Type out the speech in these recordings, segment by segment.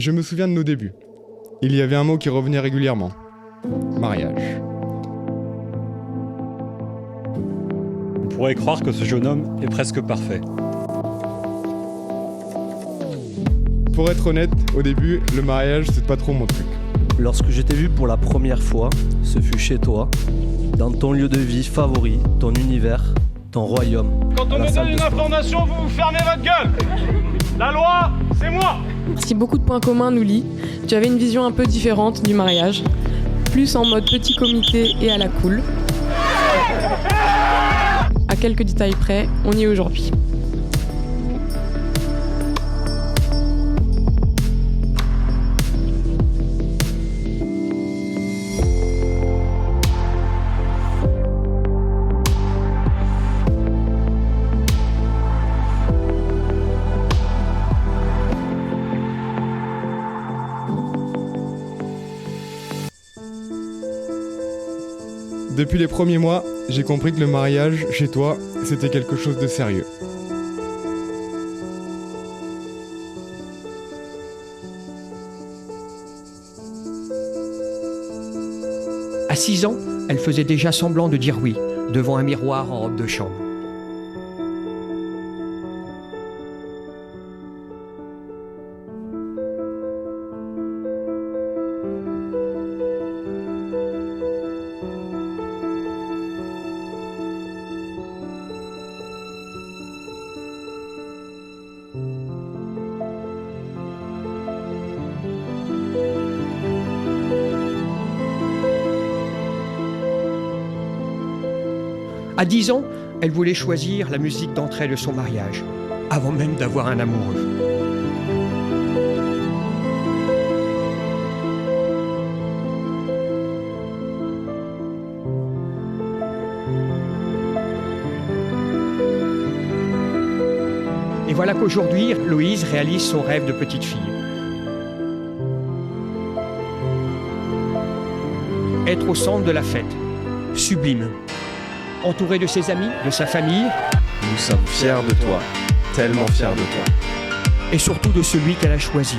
Je me souviens de nos débuts. Il y avait un mot qui revenait régulièrement. Mariage. On pourrait croire que ce jeune homme est presque parfait. Pour être honnête, au début, le mariage, c'est pas trop mon truc. Lorsque je t'ai vu pour la première fois, ce fut chez toi, dans ton lieu de vie favori, ton univers, ton royaume. Quand on me donne une information, vous fermez votre gueule. La loi, c'est moi. Si beaucoup de points communs nous lient, tu avais une vision un peu différente du mariage, plus en mode petit comité et à la cool. À quelques détails près, on y est aujourd'hui. Depuis les premiers mois, j'ai compris que le mariage, chez toi, c'était quelque chose de sérieux. À 6 ans, elle faisait déjà semblant de dire oui, devant un miroir en robe de chambre. À 10 ans, elle voulait choisir la musique d'entrée de son mariage, avant même d'avoir un amoureux. Et voilà qu'aujourd'hui, Loïse réalise son rêve de petite fille. Être au centre de la fête, sublime. Entourée de ses amis, de sa famille. Nous sommes fiers de toi, tellement fiers de toi. Et surtout de celui qu'elle a choisi.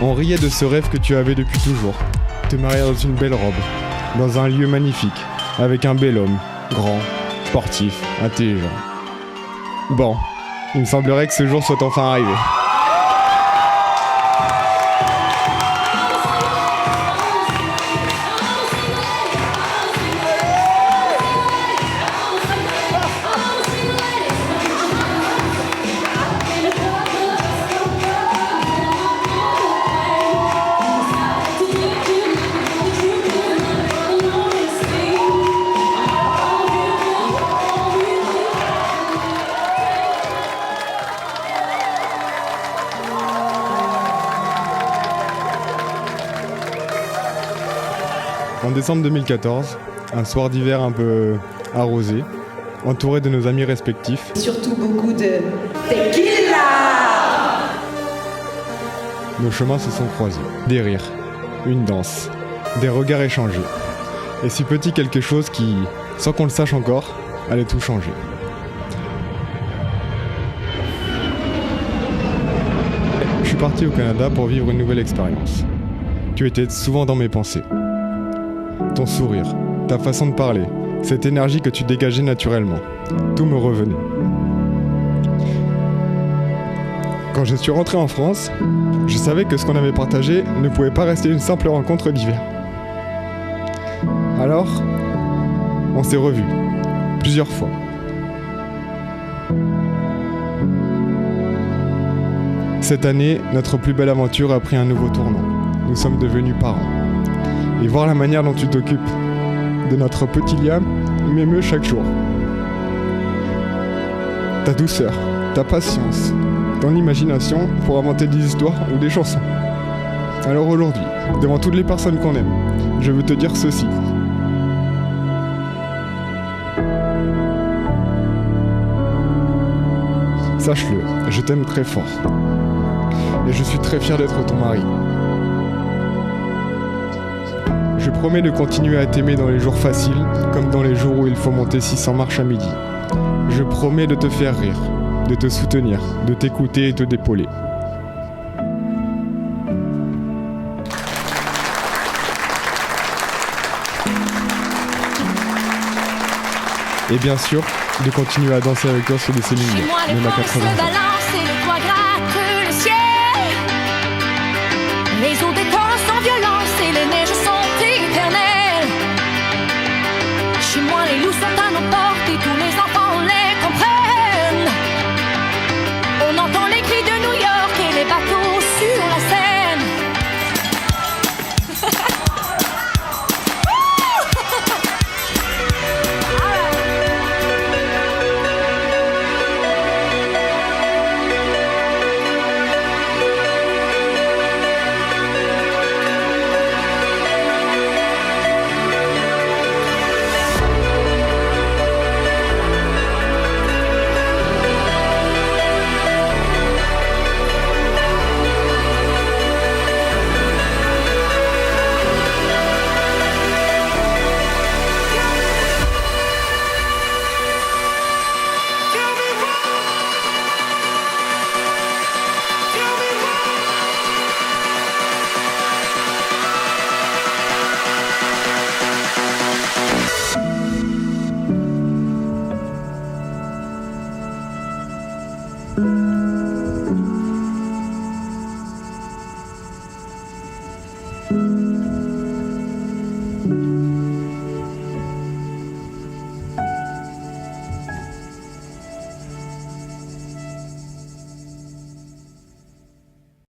On riait de ce rêve que tu avais depuis toujours. Te marier dans une belle robe, dans un lieu magnifique, avec un bel homme, grand, sportif, intelligent. Bon, il me semblerait que ce jour soit enfin arrivé. En décembre 2014, un soir d'hiver un peu arrosé, entouré de nos amis respectifs. Surtout beaucoup de tequila. Nos chemins se sont croisés. Des rires, une danse, des regards échangés. Et si petit quelque chose qui, sans qu'on le sache encore, allait tout changer. Je suis parti au Canada pour vivre une nouvelle expérience. Tu étais souvent dans mes pensées. Ton sourire, ta façon de parler, cette énergie que tu dégageais naturellement, tout me revenait. Quand je suis rentré en France, je savais que ce qu'on avait partagé ne pouvait pas rester une simple rencontre d'hiver. Alors, on s'est revus, plusieurs fois. Cette année, notre plus belle aventure a pris un nouveau tournant. Nous sommes devenus parents. Et voir la manière dont tu t'occupes de notre petit Liam m'émeut chaque jour. Ta douceur, ta patience, ton imagination pour inventer des histoires ou des chansons. Alors aujourd'hui, devant toutes les personnes qu'on aime, je veux te dire ceci. Sache-le, je t'aime très fort. Et je suis très fier d'être ton mari. Je promets de continuer à t'aimer dans les jours faciles, comme dans les jours où il faut monter 600 marches à midi. Je promets de te faire rire, de te soutenir, de t'écouter et te d'épauler. Et bien sûr, de continuer à danser avec toi sur des scènes Chez moi, les même à plantes 80 se ans. balancent et le toit gratte le ciel. Les eaux des temps sont violentes et les neiges sont éternelles. Chez moi, les loups sont à nos portes et tous les